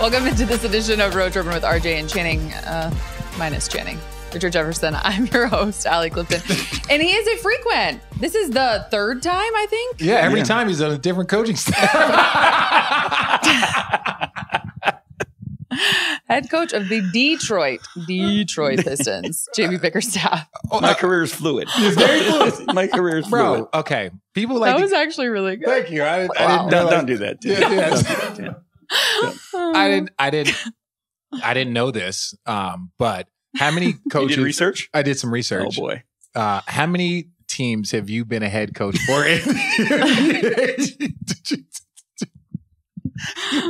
Welcome into this edition of Road Trippin with RJ and Channing, minus Channing. Richard Jefferson. I'm your host, Allie Clifton. And he is a frequent. This is the third time, I think. Yeah, every time he's on a different coaching staff. Head coach of the Detroit Pistons, JB Bickerstaff. My career is fluid. It's very fluid. My career is fluid. Bro, okay. People like That was actually really good. Thank you. I Wow. Don't do that. Tim. I didn't know this. But how many coaches? You did research? I did some research. Oh boy. How many teams have you been a head coach for? You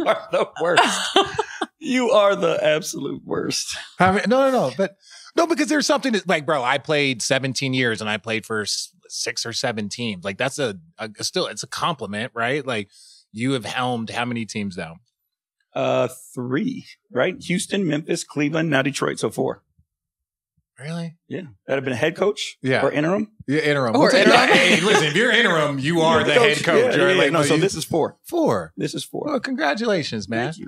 are the worst. You are the absolute worst. No. But no, because there's something that, like, bro, I played 17 years and I played for 6 or 7 teams. Like, that's still, it's a compliment, right? Like, you have helmed how many teams now? 3, right? Houston, Memphis, Cleveland, now Detroit. So 4. Really? Yeah. That have been a head coach? Yeah. Or interim? Yeah, interim. Or interim. Hey, listen, if you're interim, you are the head coach. Yeah, right? yeah, Like, no, so you- this is 4. 4. This is 4. Well, congratulations, man. Thank you.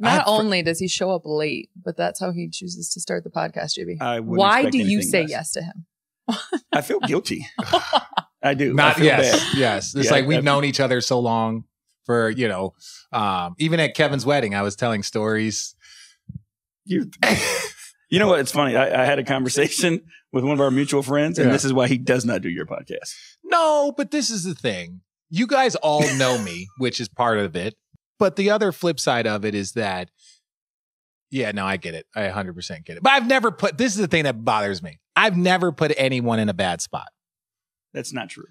Not only does he show up late, but that's how he chooses to start the podcast, JB. I wouldn't Why expect do you anything say less. yes to him? I feel guilty. I do. I Not feel yes, bad. yes. It's Yeah, like we've I- known each other so long. For even at Kevin's wedding, I was telling stories. You know what? It's funny. I had a conversation with one of our mutual friends, and this is why he does not do your podcast. No, but this is the thing. You guys all know me, which is part of it. But the other flip side of it is that, yeah, no, I get it. I 100% get it. But I've never this is the thing that bothers me. I've never put anyone in a bad spot. That's not true.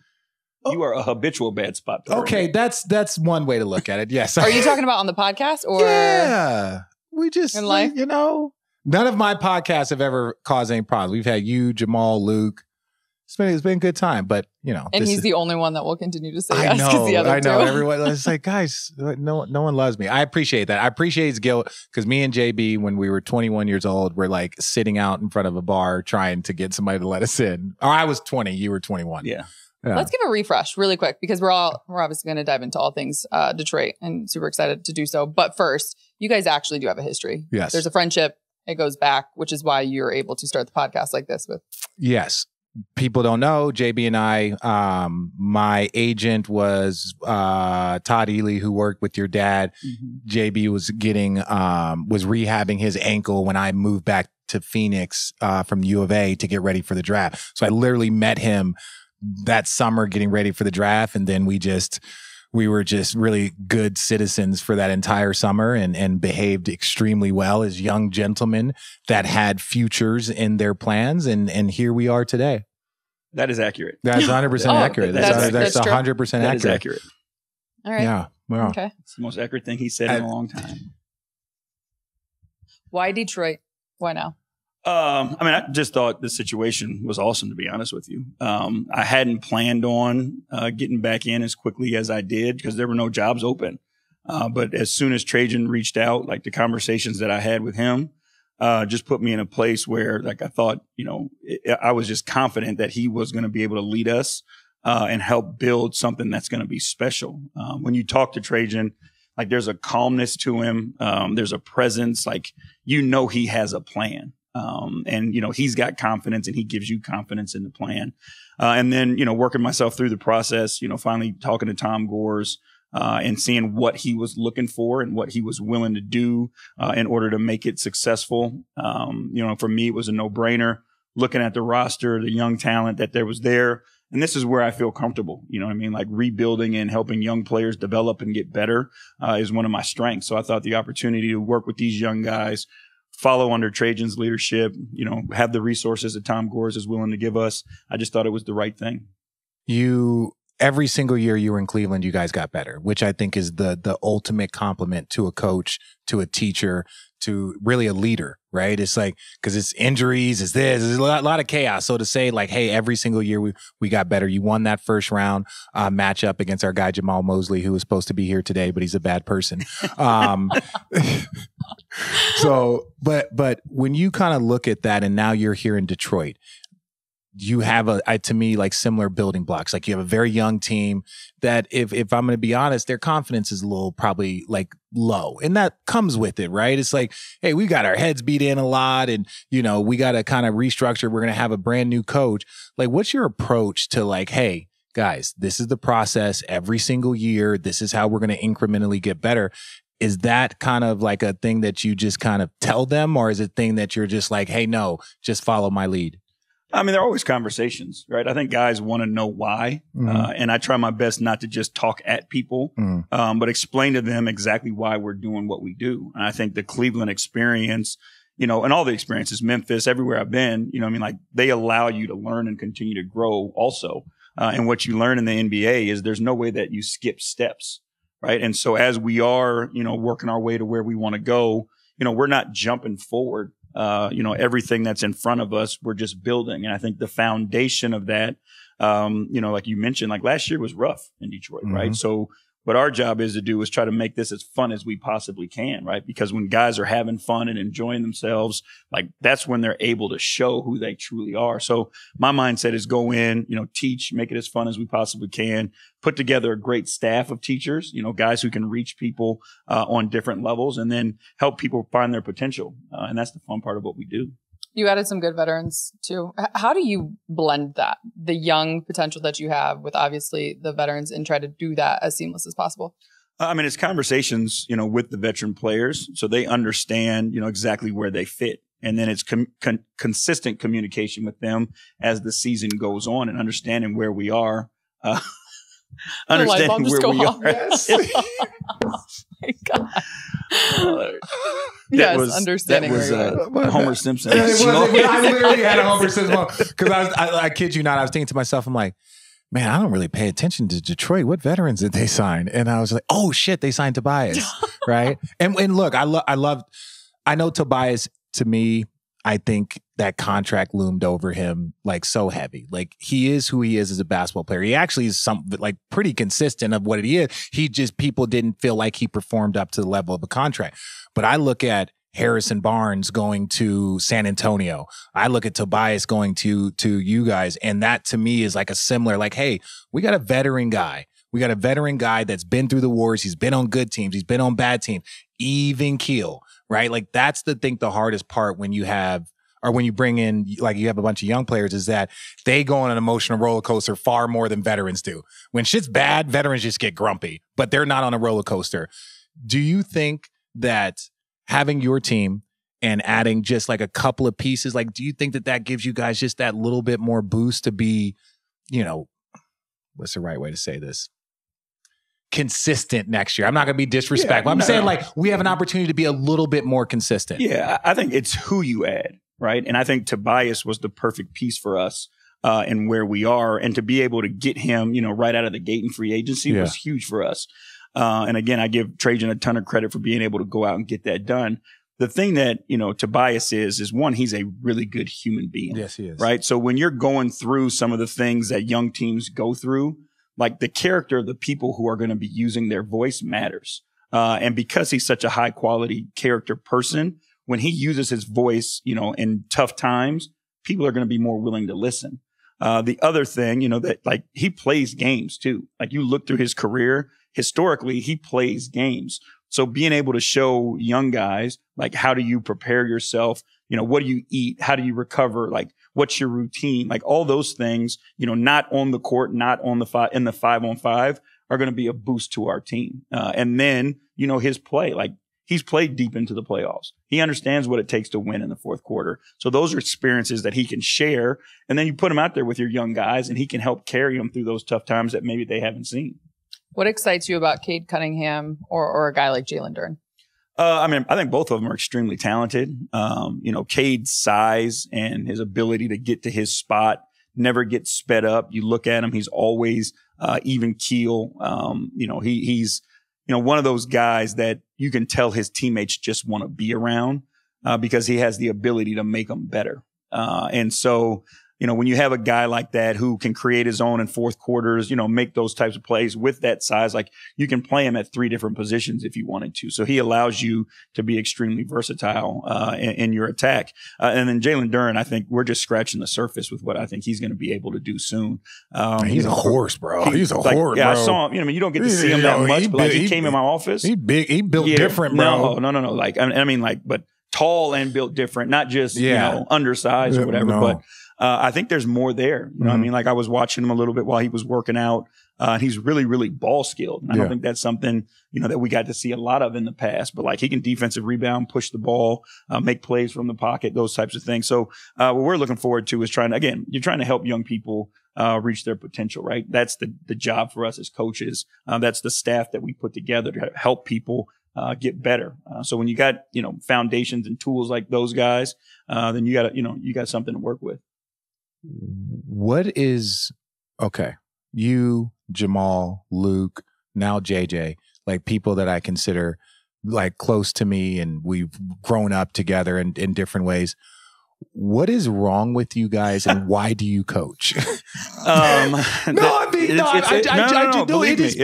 You are a habitual bad spot. Okay, that's one way to look at it. Yes. Are you talking about on the podcast or? Yeah. We just, In life? none of my podcasts have ever caused any problems. We've had you, Jamal, Luke. It's been a good time, but And he's the only one that will continue to say I yes because the other know. two. Everyone is like, guys, no one loves me. I appreciate that. I appreciate his guilt because me and JB, when we were 21 years old, were like sitting out in front of a bar trying to get somebody to let us in. Or I was 20, you were 21. Yeah. Let's give a refresh really quick because we're obviously going to dive into all things Detroit and super excited to do so. But first, you guys actually do have a history. Yes. There's a friendship. It goes back, which is why you're able to start the podcast like this with. Yes. People don't know, JB and I, my agent was Todd Ely, who worked with your dad. Mm-hmm. JB was was rehabbing his ankle when I moved back to Phoenix from U of A to get ready for the draft. So I literally met him that summer getting ready for the draft. And then we were just really good citizens for that entire summer and behaved extremely well as young gentlemen that had futures in their plans. And here we are today. That is accurate. That's 100% accurate. That's that's 100% true. accurate. That is accurate. All right. Yeah. Wow. Okay. It's the most accurate thing he said in a long time. Why Detroit? Why now? I just thought the situation was awesome, to be honest with you. I hadn't planned on getting back in as quickly as I did because there were no jobs open. But as soon as Trajan reached out, like the conversations that I had with him, just put me in a place where, like, I thought, I was just confident that he was going to be able to lead us and help build something that's going to be special. When you talk to Trajan, like, there's a calmness to him. There's a presence, like, he has a plan. And he's got confidence and he gives you confidence in the plan. And then, working myself through the process, finally talking to Tom Gores, and seeing what he was looking for and what he was willing to do, in order to make it successful. For me, it was a no-brainer looking at the roster, the young talent that there was there. And this is where I feel comfortable. You know what I mean? Like, rebuilding and helping young players develop and get better, is one of my strengths. So I thought the opportunity to work with these young guys, follow under Trajan's leadership, have the resources that Tom Gores is willing to give us. I just thought it was the right thing. Every single year you were in Cleveland, you guys got better, which I think is the ultimate compliment to a coach, to a teacher, to really a leader, right? It's like, because it's injuries, it's this, there's a lot of chaos. So to say, like, hey, every single year we got better. You won that first round matchup against our guy Jamahl Moseley, who was supposed to be here today, but he's a bad person. So, but when you kind of look at that, and now you're here in Detroit, you have to me, like similar building blocks. Like you have a very young team that if I'm going to be honest, their confidence is a little probably like low, and that comes with it, right? It's like, hey, we got our heads beat in a lot, and we got to kind of restructure. We're going to have a brand new coach. Like, what's your approach to like, hey, guys, this is the process every single year. This is how we're going to incrementally get better. Is that kind of like a thing that you just kind of tell them, or is it a thing that you're just like, hey, no, just follow my lead? I mean, there are always conversations, right? I think guys want to know why. And I try my best not to just talk at people, but explain to them exactly why we're doing what we do. And I think the Cleveland experience, and all the experiences, Memphis, everywhere I've been, like they allow you to learn and continue to grow also. And what you learn in the NBA is there's no way that you skip steps, right? And so as we are, working our way to where we want to go, we're not jumping forward. Everything that's in front of us, we're just building. And I think the foundation of that, like you mentioned, like last year was rough in Detroit, right? So what our job is to do is try to make this as fun as we possibly can, right? Because when guys are having fun and enjoying themselves, like that's when they're able to show who they truly are. So my mindset is go in, teach, make it as fun as we possibly can, put together a great staff of teachers, guys who can reach people on different levels, and then help people find their potential. And that's the fun part of what we do. You added some good veterans too. How do you blend that, the young potential that you have with obviously the veterans, and try to do that as seamless as possible? I mean, it's conversations, with the veteran players, so they understand, exactly where they fit. And then it's consistent communication with them as the season goes on, and understanding where we are. Understanding where we are. Yes. My God. Yes, understanding that was, where Homer Simpson. I literally had a Homer Simpson moment because I kid you not, I was thinking to myself, I'm like, man, I don't really pay attention to Detroit. What veterans did they sign? And I was like, oh shit, they signed Tobias, right? And look, I know Tobias, to me, I think that contract loomed over him like so heavy. Like he is who he is as a basketball player. He actually is like pretty consistent of what he is. He just, people didn't feel like he performed up to the level of a contract. But I look at Harrison Barnes going to San Antonio. I look at Tobias going to you guys. And that to me is like a similar, like, hey, we got a veteran guy. We got a veteran guy that's been through the wars. He's been on good teams. He's been on bad teams. Even keel, right? Like that's the hardest part when you have, or when you bring in, like you have a bunch of young players, is that they go on an emotional roller coaster far more than veterans do. When shit's bad, veterans just get grumpy, but they're not on a roller coaster. Do you think that having your team and adding just like a couple of pieces, like do you think that gives you guys just that little bit more boost to be, what's the right way to say this? Consistent next year? I'm not going to be disrespectful. I'm saying like we have an opportunity to be a little bit more consistent. Yeah, I think it's who you add. Right. And I think Tobias was the perfect piece for us and where we are. And to be able to get him, right out of the gate in free agency was huge for us. And again, I give Trajan a ton of credit for being able to go out and get that done. The thing that, Tobias is one, he's a really good human being. Yes, he is. Right. So when you're going through some of the things that young teams go through, like the character of the people who are going to be using their voice matters. And because he's such a high quality character person, when he uses his voice, in tough times, people are going to be more willing to listen. The other thing, that like he plays games too. Like you look through his career, historically, he plays games. So being able to show young guys, like, how do you prepare yourself? What do you eat? How do you recover? Like, what's your routine? Like all those things, not on the court, not on in the 5-on-5 are going to be a boost to our team. And then, his play, like, he's played deep into the playoffs. He understands what it takes to win in the fourth quarter. So those are experiences that he can share. And then you put him out there with your young guys and he can help carry them through those tough times that maybe they haven't seen. What excites you about Cade Cunningham or a guy like Jaylen Durham? I think both of them are extremely talented. Cade's size and his ability to get to his spot never gets sped up. You look at him, he's always even keel. He's one of those guys that you can tell his teammates just want to be around because he has the ability to make them better. And so, when you have a guy like that who can create his own in fourth quarters, make those types of plays with that size, like you can play him at 3 different positions if you wanted to. So he allows you to be extremely versatile in your attack. And then Jaylen Durham, I think we're just scratching the surface with what I think he's going to be able to do soon. He's a horse, bro. He's a horse, yeah, bro. I saw him. You don't get to see him that much, but he came in my office. He big. He built different, bro. No. Like, I mean, like, but tall and built different, not just, undersized or whatever. No. But I think there's more there. You know what I mean? Like I was watching him a little bit while he was working out. And he's really, really ball skilled. And I don't think that's something, that we got to see a lot of in the past, but like he can defensive rebound, push the ball, make plays from the pocket, those types of things. So what we're looking forward to is you're trying to help young people reach their potential, right? That's the job for us as coaches. That's the staff that we put together to help people get better. So when you got, foundations and tools like those guys, then you got something to work with. What is, okay, you, Jamal, Luke, now JJ, like people that I consider like close to me and we've grown up together in different ways. What is wrong with you guys and why do you coach?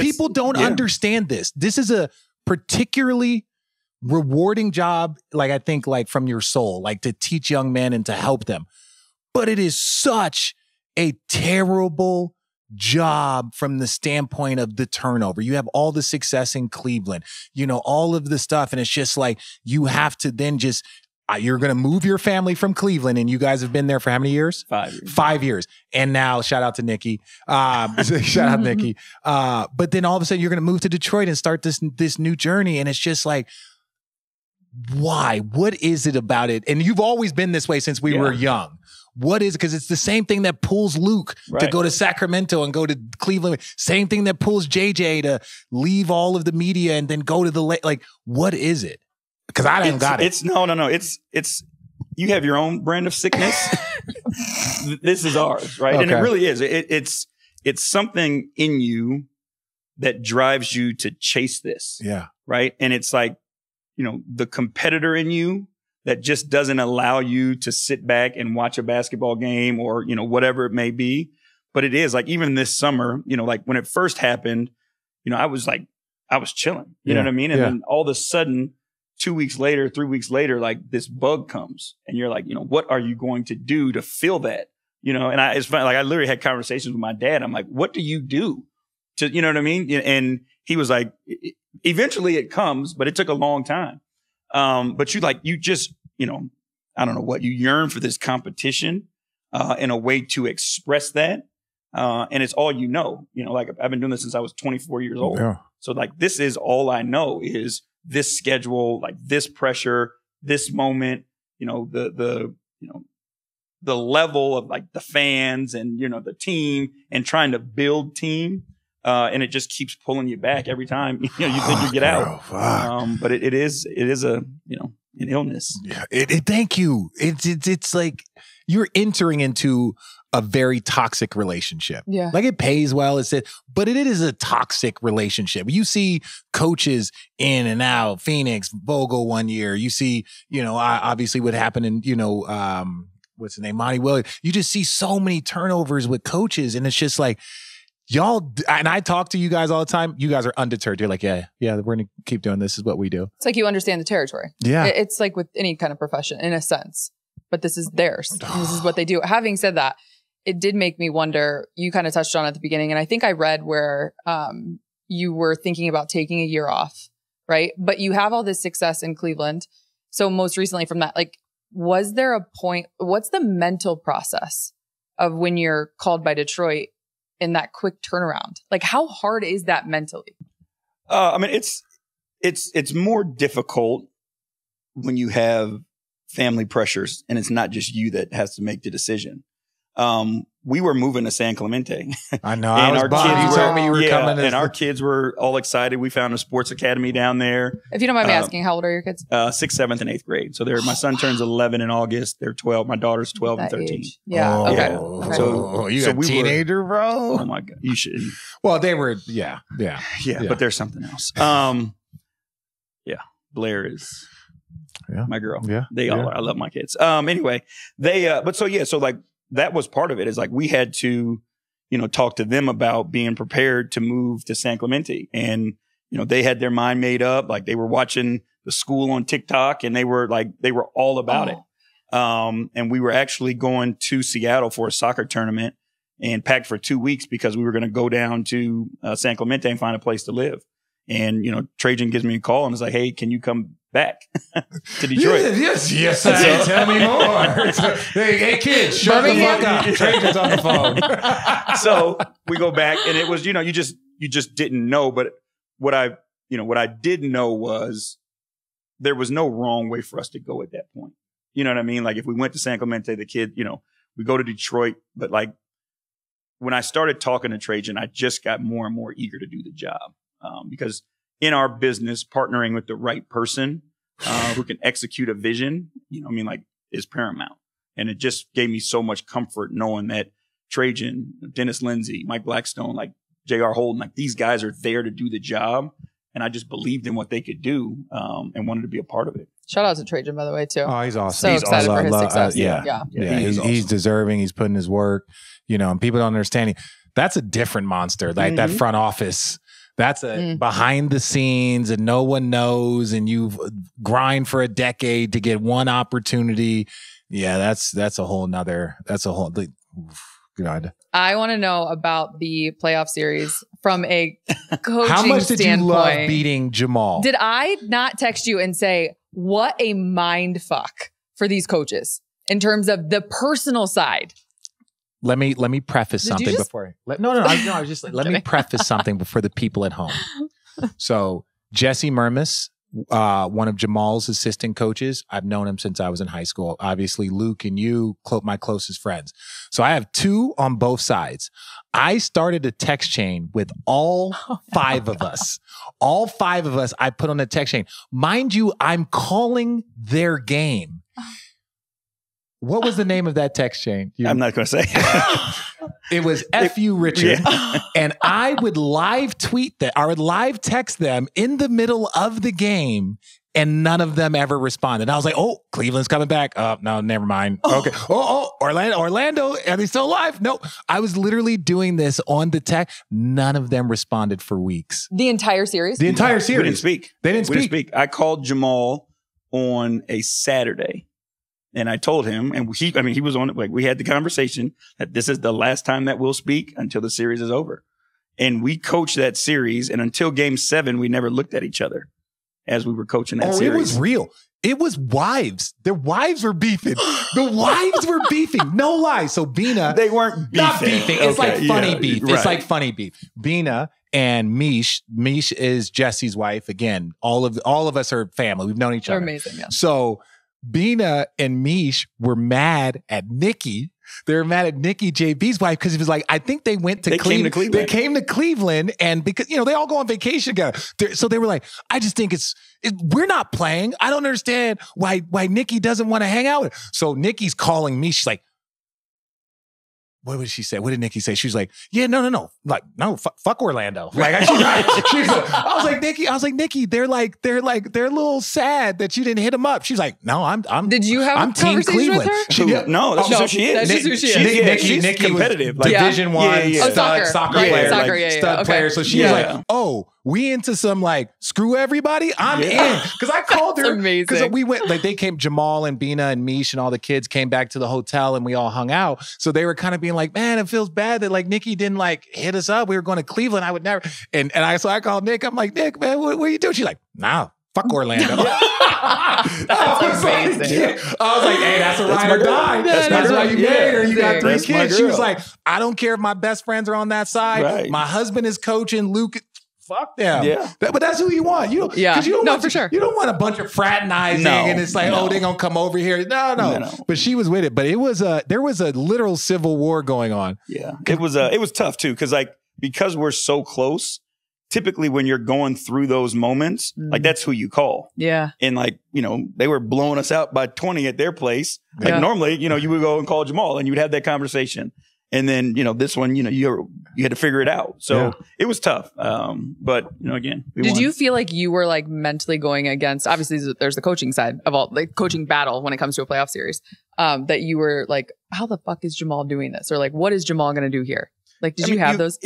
People don't understand this. This is a particularly rewarding job, like I think like from your soul, like to teach young men and to help them. But it is such a terrible job from the standpoint of the turnover. You have all the success in Cleveland, all of the stuff. And it's just like, you have to then just, you're going to move your family from Cleveland and you guys have been there for how many years? 5 years. 5 years. And now shout out to Nikki. Shout out Nikki. But then all of a sudden you're going to move to Detroit and start this new journey. And it's just like, why? What is it about it? And you've always been this way since we were young. What is it? Because it's the same thing that pulls Luke to go to Sacramento and go to Cleveland. Same thing that pulls JJ to leave all of the media and then go to like, what is it? Because I didn't got it. No. It's you have your own brand of sickness. This is ours, right? Okay. And it really is. It's something in you that drives you to chase this. Yeah. Right. And it's like, the competitor in you that just doesn't allow you to sit back and watch a basketball game or, whatever it may be. But it is like, even this summer, like when it first happened, I was chilling, you know what I mean? And then all of a sudden, 2 weeks later, 3 weeks later, like this bug comes and you're like, what are you going to do to fill that? And it's funny. Like I literally had conversations with my dad. I'm like, what do you do to, you know what I mean? And he was like, eventually it comes, but it took a long time. But you just, I don't know what, you yearn for this competition, in a way to express that. And it's all like I've been doing this since I was 24 years old. Yeah. So like, this is all I know is this schedule, like this pressure, this moment, the level of like the fans and, the team and trying to build team. And it just keeps pulling you back every time, you think you get out. But it is an illness. Yeah. Thank you. It's like you're entering into a very toxic relationship. Yeah. Like it pays well, but it is a toxic relationship. You see coaches in and out, Phoenix, Vogel 1 year. You see, obviously what happened in, what's his name? Monty Williams. You just see so many turnovers with coaches. And it's just like, y'all, and I talk to you guys all the time. You guys are undeterred. You're like, yeah, we're going to keep doing this. Is what we do. It's like you understand the territory. Yeah. It's like with any kind of profession in a sense, but this is theirs. This is what they do. Having said that, it did make me wonder, you kind of touched on it at the beginning, and I think I read where you were thinking about taking a year off, right? But you have all this success in Cleveland. So most recently from that, like, was there a point, what's the mental process of when you're called by Detroit in that quick turnaround? Like, how hard is that mentally? I mean, it's more difficult when you have family pressures and it's not just you that has to make the decision. We were moving to San Clemente. I know. And our kids told me you were coming. And our kids were all excited. We found a sports academy down there. If you don't mind me asking, how old are your kids? 6th, 7th, and 8th grade. So my son turns 11 in August. They're 12. My daughter's 12 and 13. Age. Yeah. Okay. Yeah. Okay. So you got a teenager, bro? Oh my God. You should. Well, they were, yeah. But there's something else. Blair is my girl. Yeah. They all are. I love my kids. Anyway, so that was part of it. Is like we had to, talk to them about being prepared to move to San Clemente. And, they had their mind made up. Like they were watching the school on TikTok and they were all about it. And we were actually going to Seattle for a soccer tournament and packed for 2 weeks because we were going to go down to San Clemente and find a place to live. And, Trajan gives me a call and is like, hey, can you come back to Detroit? Yes. Tell me more. hey, kids, shut the fuck up. Trajan's on the phone. So we go back and it was, you just didn't know. But what I did know was there was no wrong way for us to go at that point. You know what I mean? Like if we went to San Clemente, the kid, we go to Detroit, but like when I started talking to Trajan, I just got more and more eager to do the job. Because in our business, partnering with the right person who can execute a vision, is paramount. And it just gave me so much comfort knowing that Trajan, Dennis Lindsay, Mike Blackstone, like J.R. Holden, like these guys are there to do the job. And I just believed in what they could do and wanted to be a part of it. Shout out to Trajan, by the way, too. Oh, he's awesome. So excited for his success. Yeah. He's deserving. He's putting his work, and people don't understand. That's a different monster. Like that front office. That's a behind the scenes and no one knows and you grind for a decade to get one opportunity. Yeah, that's a whole God. I want to know about the playoff series from a coaching How much did standpoint. you love beating Jamahl? Did I not text you and say, what a mind fuck for these coaches in terms of the personal side? Let me preface something before. Let me preface something before the people at home. So Jesse Mermis, one of Jamal's assistant coaches, I've known him since I was in high school. Obviously, Luke and you, my closest friends. So I have two on both sides. I started a text chain with all five of us. All five of us I put on a text chain. Mind you, I'm calling their game. What was the name of that text chain? I'm not going to say. It was F.U. Richard. Yeah. And I would live tweet that. I would live text them in the middle of the game, and none of them ever responded. I was like, oh, Cleveland's coming back. Oh, no, never mind. Okay. Orlando, are they still alive? No. I was literally doing this on the text. None of them responded for weeks. The entire series? The entire series. We didn't speak. They didn't speak. I called Jamahl on a Saturday. And I told him, and he was on it. Like we had the conversation that this is the last time that we'll speak until the series is over. And we coached that series. And until game 7, we never looked at each other as we were coaching that series. It was real. It was wives. Their wives were beefing. The wives were beefing. No lie. So Bina. They weren't beefing. Not beefing. It's like funny beef. Right. It's like funny beef. Bina and Mish is Jesse's wife. Again, all of us are family. We've known each other. They're amazing. Yeah. So Bina and Mish were mad at Nikki. They were mad at Nikki, JB's wife, because he was like, I think they went to Cleveland. They came to Cleveland, and because they all go on vacation together. So they were like, I just think we're not playing. I don't understand why Nikki doesn't want to hang out with her. So Nikki's calling me. She's like, what did she say? What did Nikki say? She was like, yeah, no. Like, no, fuck Orlando. Like, I was like, Nikki, they're a little sad that you didn't hit them up. She's like, no, I'm Did you have I'm a Team conversation Cleveland. with her? No, that's just who she is. That's just who she is. She's competitive. Like Division I soccer player. Stud player. So she was like, oh, we into some like screw everybody? I'm in. Because I called her. Because we went, like they came, Jamahl and Bina and Mish and all the kids came back to the hotel and we all hung out. So they were kind of being like, man, it feels bad that like Nikki didn't like hit us up. We were going to Cleveland. I would never. So I called Nick. I'm like, Nick, man, what are you doing? She's like, nah, fuck Orlando. That's amazing. I was like, hey, that's a ride or die. That's why you made her. You got 3 kids. She was like, I don't care if my best friends are on that side. Right. My husband is coaching. Luke, fuck them. Yeah. But that's who you want. You don't for sure. You don't want a bunch of fraternizing and it's like, oh, they're going to come over here. No. But she was with it. But there was a literal civil war going on. Yeah. It was tough too. Because we're so close, typically when you're going through those moments, like that's who you call. Yeah. And like, they were blowing us out by 20 at their place. Like normally, you would go and call Jamahl and you would have that conversation. And then, this one, you had to figure it out. So it was tough. But, again, did you feel like you were like mentally going against, obviously there's the coaching side of all, like coaching battle when it comes to a playoff series, that you were like, how the fuck is Jamahl doing this? Or like, what is Jamahl going to do here? Like, did you have those?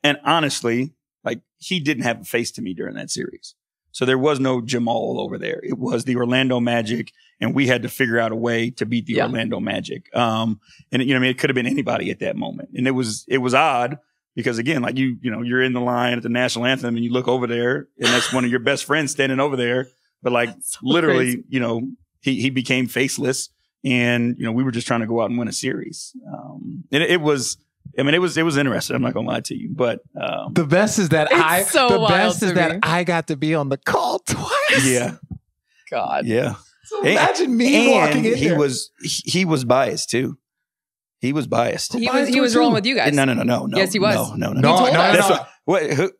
And honestly, like he didn't have a face to me during that series. So there was no Jamahl over there. It was the Orlando Magic, and we had to figure out a way to beat the Orlando Magic. And it could have been anybody at that moment. And it was odd because again, like you're in the line at the national anthem and you look over there and that's one of your best friends standing over there. But like so literally, crazy. He became faceless and, we were just trying to go out and win a series. And it was interesting. I'm not gonna lie to you, but the best is that I got to be on the call twice. Yeah, God, yeah. So imagine me walking in. He was biased too. He was biased. He was rolling with you guys. No. Yes, he was. No. He told us. What?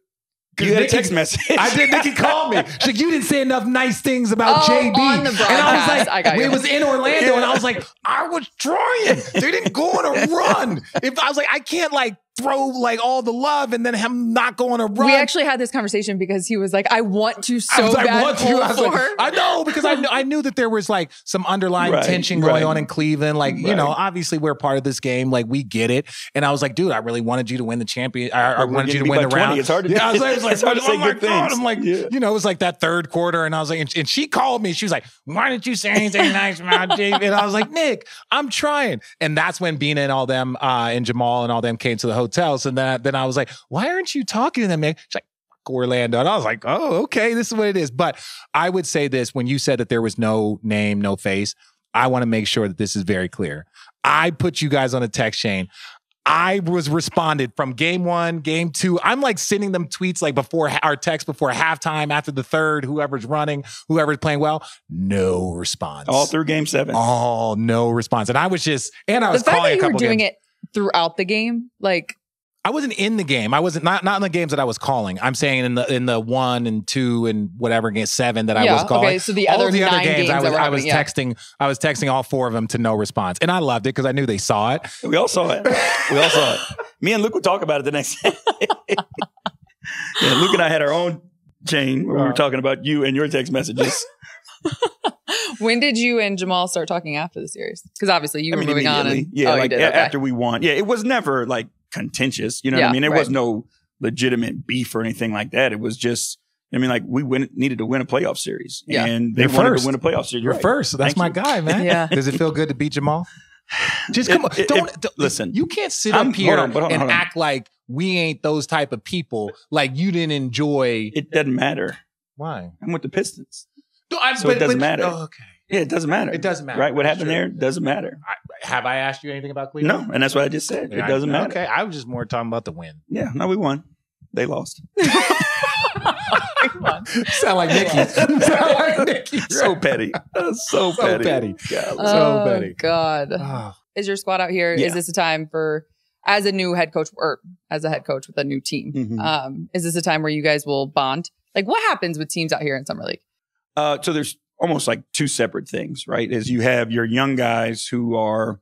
You had a text message. I did. Nikki called me. She's like, you didn't say enough nice things about JB. On the broadcast. And I was like, it was in Orlando, and I was like, I was trying. They didn't go on a run. I was like, I can't like throw like all the love and then him not go on a run. We actually had this conversation because he was like, I want to so bad. I know because I knew that there was like some underlying tension going on in Cleveland. Like, obviously we're part of this game. Like we get it. And I was like, dude, I really wanted you to win the champion. I wanted you to win the round. It's hard to I was like, it's hard to say good things. I'm like, it was like that third quarter. And I was like, and she called me. She was like, why didn't you say anything nice about JB? And I was like, Nick, I'm trying. And that's when Bina and all them and Jamahl and all them came to the hotel. So then I was like, why aren't you talking to them, man? She's like, Orlando. And I was like, oh, okay, this is what it is. But I would say this, when you said that there was no name, no face, I want to make sure that this is very clear. I put you guys on a text chain. I was responded from game 1, game 2. I'm like sending them tweets like before our text before halftime, after the third, whoever's running, whoever's playing well, no response. All through game 7. Oh, no response. And I was calling a couple games. The fact that you were doing it throughout the game, like, I wasn't in the game. I wasn't not in the games that I was calling. I'm saying in the 1 and 2 and whatever game 7 that I was calling. Okay, so the other 9 games I was texting. I was texting all 4 of them to no response, and I loved it because I knew they saw it. We all saw it. Me and Luke would talk about it the next day. Luke and I had our own chain where we were talking about you and your text messages. When did you and Jamahl start talking after the series? Because obviously you were moving on. And, after we won. Yeah, it was never like contentious. You know what I mean? There was no legitimate beef or anything like that. It was just, we needed to win a playoff series. Yeah. And they wanted to win a playoff series. You're first. So that's my guy, man. Yeah. Does it feel good to beat Jamahl? Just come on. Don't listen. You can't sit up here and act like we ain't those type of people. Like you didn't enjoy. It doesn't matter. Why? I'm with the Pistons. So it doesn't matter. Oh, okay. Yeah, it doesn't matter. It doesn't matter. Right? What happened there doesn't matter. Have I asked you anything about Cleveland? No, and that's what I just said. It doesn't matter. Okay, I was just more talking about the win. Yeah, no, we won. They lost. Sound like Nikki. So petty. So petty. So petty. God. Oh. Is your squad out here? Yeah. Is this a time for, as a new head coach or as a head coach with a new team, is this a time where you guys will bond? Like what happens with teams out here in Summer League? So there's almost like 2 separate things, right? As you have your young guys who are,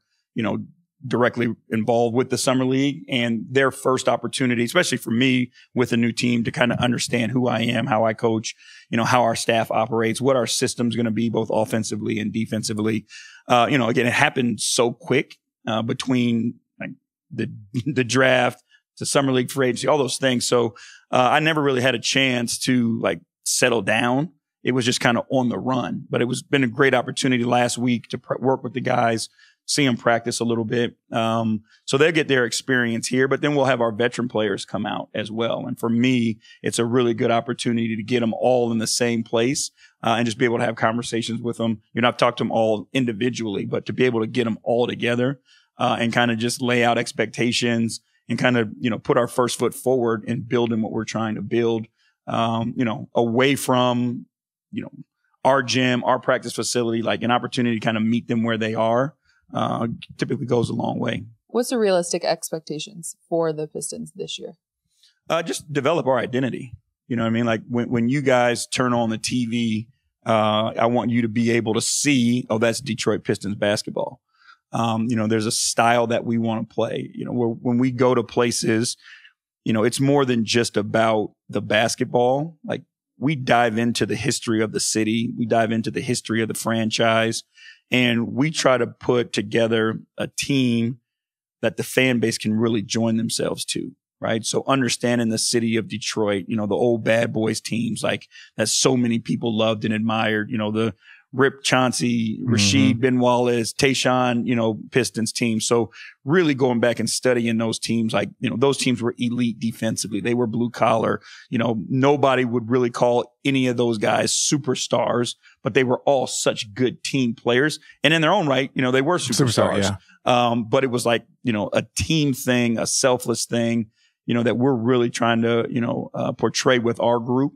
directly involved with the Summer League and their first opportunity, especially for me with a new team, to kind of understand who I am, how I coach, how our staff operates, what our system's going to be both offensively and defensively. Again, it happened so quick between like the draft to Summer League free agency, all those things. So I never really had a chance to like settle down. It was just kind of on the run, but been a great opportunity last week to work with the guys, see them practice a little bit. So they'll get their experience here, but then we'll have our veteran players come out as well. And for me, it's a really good opportunity to get them all in the same place and just be able to have conversations with them. I've talked to them all individually, but to be able to get them all together and kind of just lay out expectations and kind of, put our first foot forward in building what we're trying to build, away from, our gym, our practice facility, like an opportunity to kind of meet them where they are, typically goes a long way. What's the realistic expectations for the Pistons this year? Just develop our identity. You know what I mean? Like when you guys turn on the TV, I want you to be able to see, oh, that's Detroit Pistons basketball. There's a style that we want to play. When we go to places, it's more than just about the basketball. Like, we dive into the history of the city. We dive into the history of the franchise, and we try to put together a team that the fan base can really join themselves to. Right. So understanding the city of Detroit, the old bad boys teams, like, that so many people loved and admired, the Rip Chauncey, Rasheed Wallace, Tayshaun, Pistons team. So really going back and studying those teams, like, those teams were elite defensively. They were blue collar. Nobody would really call any of those guys superstars, but they were all such good team players. And in their own right, they were superstars. Yeah. But it was like, a team thing, a selfless thing, that we're really trying to, portray with our group.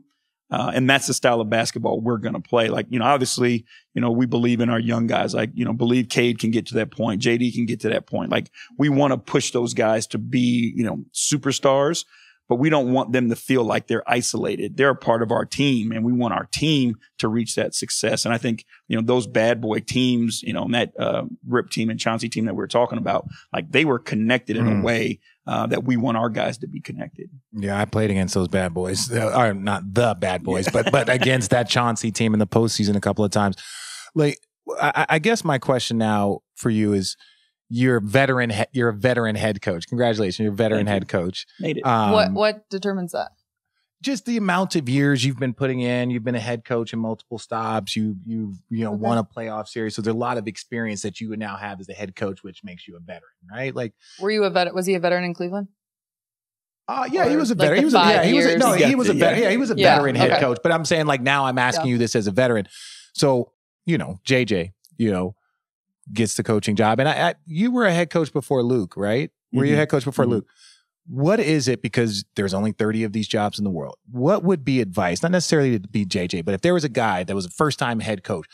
And that's the style of basketball we're going to play. Like, obviously, we believe in our young guys. Like, believe Cade can get to that point. JD can get to that point. Like, we want to push those guys to be, superstars, but we don't want them to feel like they're isolated. They're a part of our team, and we want our team to reach that success. And I think, those bad boy teams, and that Rip team and Chauncey team that we were talking about, like, they were connected in a way that we want our guys to be connected. Yeah, I played against those bad boys. Or not the bad boys, but against that Chauncey team in the postseason a couple of times. Like, I guess my question now for you is, you're a veteran head coach. Congratulations, you're a veteran head coach. Made it. What determines that? Just the amount of years you've been putting in. You've been a head coach in multiple stops. You've won a playoff series. So there's a lot of experience that you would now have as a head coach, which makes you a veteran, right? Like, were you a vet? Was he a veteran in Cleveland? Yeah, he was a veteran. He was a veteran head coach. But I'm saying, like, now I'm asking you this as a veteran. So, JJ, gets the coaching job. And you were a head coach before Luke, right? Were you a head coach before Luke? What is it? Because there's only 30 of these jobs in the world. What would be advice? Not necessarily to be JJ, but if there was a guy that was a first-time head coach,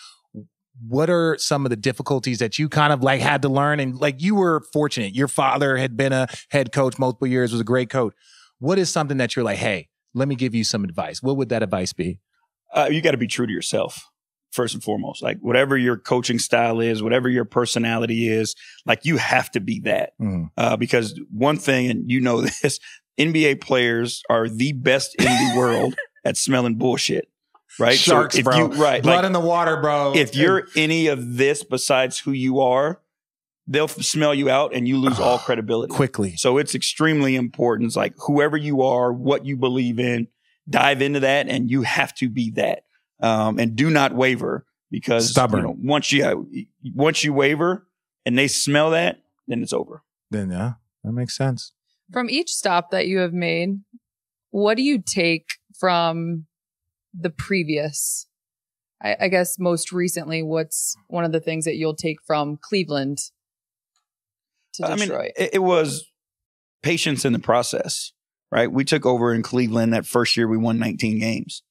what are some of the difficulties that you kind of like had to learn? And like, you were fortunate. Your father had been a head coach multiple years, was a great coach. What is something that you're like, hey, let me give you some advice? What would that advice be? You got to be true to yourself. First and foremost, like, whatever your coaching style is, whatever your personality is, like, you have to be that. Because one thing, and this, NBA players are the best in the world at smelling bullshit, right? Sharks, so if bro. Blood in the water, bro. If you're any of this besides who you are, they'll smell you out and you lose all credibility quickly. So it's extremely important. It's like, whoever you are, what you believe in, dive into that, and you have to be that. And do not waver, because stubborn. Once you waver and they smell that, then it's over. Then that makes sense. From each stop that you have made, what do you take from the previous? I guess most recently, what's one of the things that you'll take from Cleveland to Detroit? It was patience in the process, right? We took over in Cleveland that first year. We won 19 games.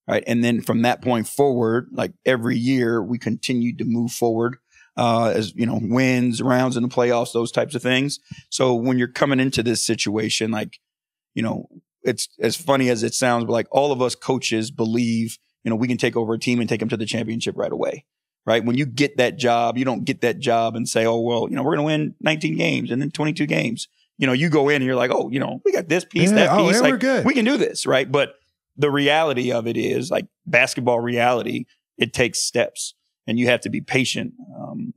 Right. And then from that point forward, like, every year we continued to move forward, as, wins, rounds in the playoffs, those types of things. So when you're coming into this situation, like, it's as funny as it sounds, but like, all of us coaches believe, we can take over a team and take them to the championship right away. Right. When you get that job, you don't get that job and say, oh, well, we're going to win 19 games and then 22 games. You go in and you're like, oh, we got this piece, that piece. Like, we're good. We can do this. Right. But the reality of it is, like, basketball reality, it takes steps, and you have to be patient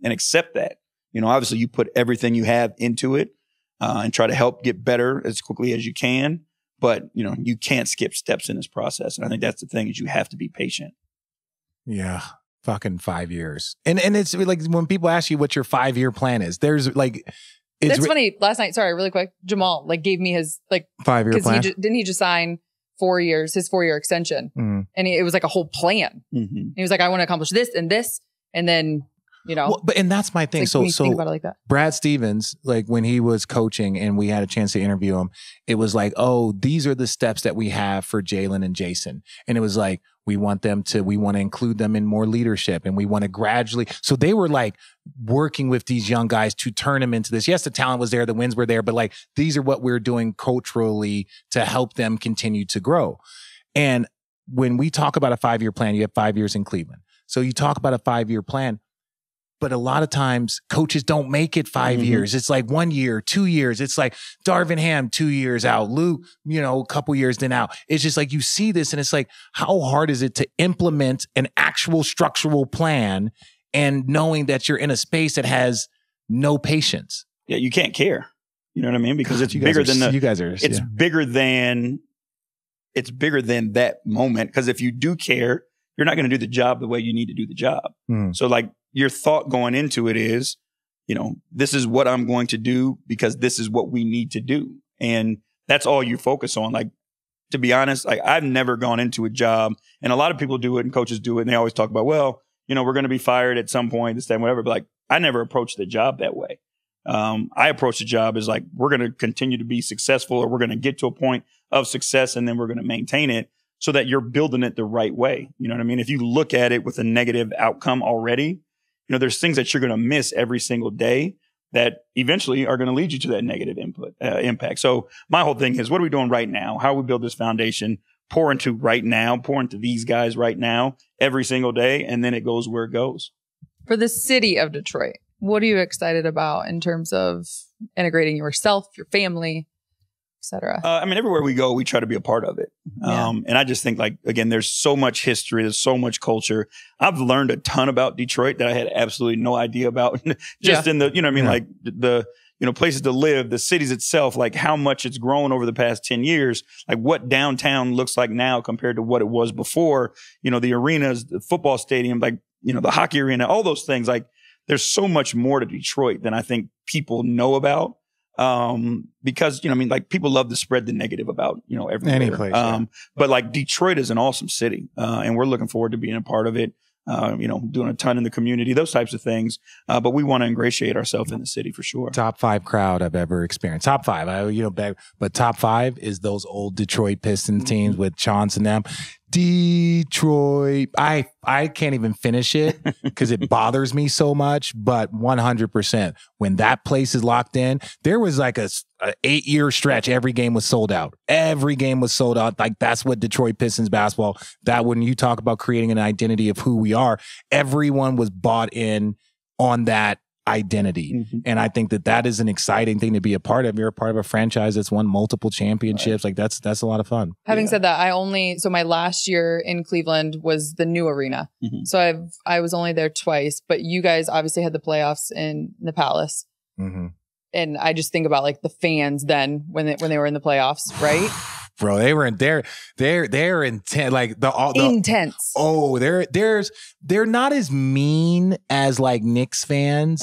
and accept that. Obviously, you put everything you have into it and try to help get better as quickly as you can. But, you can't skip steps in this process. And I think that's the thing, is you have to be patient. Yeah. Fucking 5 years. And it's like, when people ask you what your 5-year plan is, there's like, that's funny. Last night, sorry, really quick, Jamal gave me his 5-year plan. Didn't he just sign 4 years, his 4-year extension? And it was like a whole plan. He was like, I want to accomplish this and this. And then, and that's my thing. So think about it like that. Brad Stevens, like, when he was coaching and we had a chance to interview him, it was like, oh, these are the steps that we have for Jaylen and Jason. And it was like, we want to include them in more leadership, and we want to gradually. So they were like working with these young guys to turn them into this. Yes, the talent was there, the wins were there, but like, these are what we're doing culturally to help them continue to grow. And when we talk about a 5-year plan, you have 5 years in Cleveland. So you talk about a 5-year plan. But a lot of times coaches don't make it 5 years. It's like 1 year, 2 years. It's like Darvin Ham, 2 years out. Luke, a couple years then out. It's just like you see this and it's like, how hard is it to implement an actual structural plan and knowing that you're in a space that has no patience? Yeah, you can't care. You know what I mean? Because it's bigger than it's bigger than that moment. Because if you do care, you're not going to do the job the way you need to do the job. So like your thought going into it is, this is what I'm going to do because this is what we need to do. And that's all you focus on. Like, to be honest, like I've never gone into a job, and a lot of people do it and coaches do it. And they always talk about, well, we're going to be fired at some point, this, that, whatever. But like, I never approached the job that way. I approach the job as like, we're going to continue to be successful, or we're going to get to a point of success and then we're going to maintain it so that you're building it the right way. You know what I mean? If you look at it with a negative outcome already, there's things that you're going to miss every single day that eventually are going to lead you to that negative impact. So my whole thing is, what are we doing right now? How we build this foundation, pour into right now, pour into these guys right now, every single day. And then it goes where it goes. For the city of Detroit, what are you excited about in terms of integrating yourself, your family, et cetera? Everywhere we go, we try to be a part of it. And I just think, like, again, there's so much history. There's so much culture. I've learned a ton about Detroit that I had absolutely no idea about just in the, like the, places to live, the cities itself, like how much it's grown over the past 10 years, like what downtown looks like now compared to what it was before, the arenas, the football stadium, like, the hockey arena, all those things. Like, there's so much more to Detroit than I think people know about. Because, like people love to spread the negative about, everywhere. Any place, but like Detroit is an awesome city. And we're looking forward to being a part of it. Doing a ton in the community, those types of things. But we want to ingratiate ourselves in the city for sure. Top 5 crowd I've ever experienced. Top 5, but top 5 is those old Detroit Pistons teams with Chauncey and them. Detroit. I can't even finish it because it bothers me so much, but 100%. When that place is locked in, there was like a 8-year stretch. Every game was sold out. Every game was sold out. Like, that's what Detroit Pistons basketball, that when you talk about creating an identity of who we are, everyone was bought in on that identity. And I think that is an exciting thing to be a part of. You're a part of a franchise that's won multiple championships. Right. Like that's a lot of fun. Having said that, so my last year in Cleveland was the new arena. So I was only there twice, but you guys obviously had the playoffs in the Palace. And I just think about like the fans then when they were in the playoffs, right? Bro, they were in they're intense. Like intense. Oh, they're not as mean as like Knicks fans.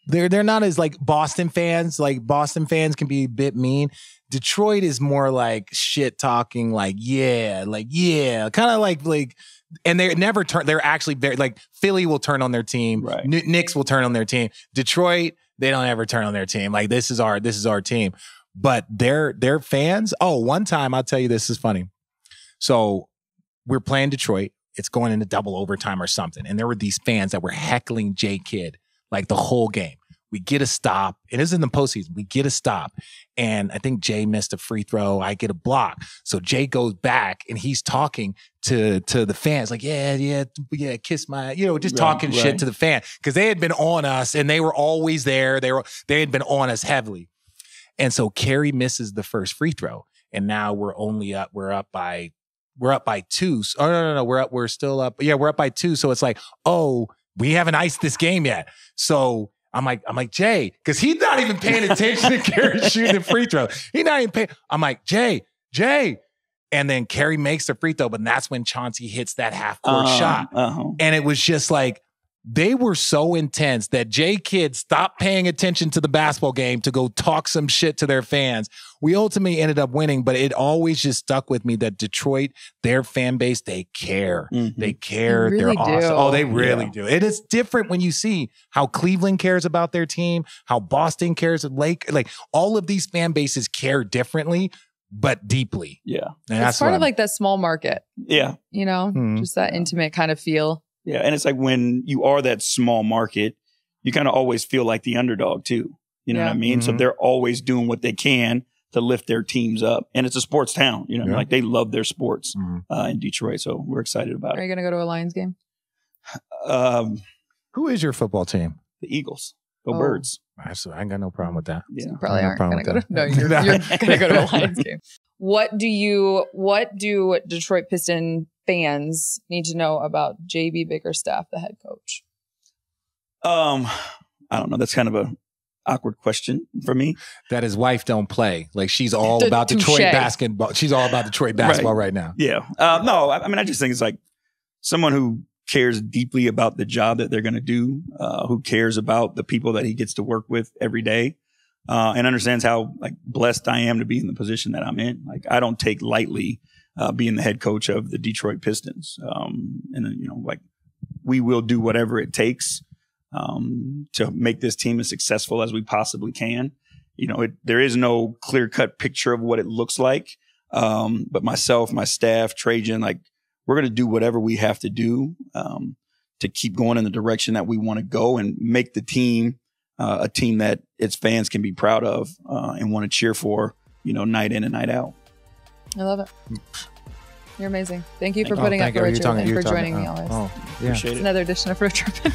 They're not as like Boston fans. Like Boston fans can be a bit mean. Detroit is more like shit talking, like yeah, kind of like. And they never turn. They're actually very like Philly will turn on their team. Right. Knicks will turn on their team. Detroit, they don't ever turn on their team. Like this is our team. But their fans. Oh, one time I'll tell you, this is funny. So we're playing Detroit. It's going into double overtime or something, and there were these fans that were heckling J Kidd like the whole game. We get a stop. It is in the postseason. We get a stop. And I think Jay missed a free throw. I get a block. So Jay goes back and he's talking to the fans like, yeah, kiss my, just talking shit to the fan. Because they had been on us and they were always there. They had been on us heavily. And so Kerry misses the first free throw. And now we're up by 2. Oh, no. We're still up. Yeah, we're up by 2. So it's like, oh, we haven't iced this game yet. So I'm like, Jay, because he's not even paying attention to Kerry shooting the free throw. He's not even paying. I'm like, Jay. And then Kerry makes the free throw, but that's when Chauncey hits that half-court shot. And it was just like, they were so intense that J Kidd stopped paying attention to the basketball game to go talk some shit to their fans. We ultimately ended up winning, but it always just stuck with me that Detroit, their fan base, they care. They care. They really They're awesome. do. Oh, they really do. It is different when you see how Cleveland cares about their team, how Boston cares. Like all of these fan bases care differently, but deeply. Yeah. And it's part of like that small market. Yeah. Just that intimate kind of feel. Yeah. And it's like when you are that small market, you kind of always feel like the underdog too. You know what I mean? So they're always doing what they can to lift their teams up. And it's a sports town. Like they love their sports in Detroit. So we're excited about it. Are you going to go to a Lions game? Who is your football team? The Eagles. Go Birds. I ain't got no problem with that. Yeah. So you probably aren't going to go to. No, you're going to go to a Lions game. What do Detroit Piston fans need to know about JB Bickerstaff, the head coach? I don't know. That's kind of a awkward question for me. That his wife don't play. Like she's all about Detroit basketball. She's all about Detroit basketball right now. Yeah. No, I mean, I just think it's like someone who cares deeply about the job that they're going to do, who cares about the people that he gets to work with every day, and understands how like blessed I am to be in the position that I'm in. Like I don't take lightly being the head coach of the Detroit Pistons. And you know, like we will do whatever it takes to make this team as successful as we possibly can. You know, there is no clear cut picture of what it looks like. But myself, my staff, Trajan, like we're going to do whatever we have to do to keep going in the direction that we want to go and make the team a team that its fans can be proud of and want to cheer for, you know, night in and night out. I love it. You're amazing. Thank you for putting up for Richard and for joining me always. Oh, yeah. Appreciate it. It's another edition of Road Trippin'.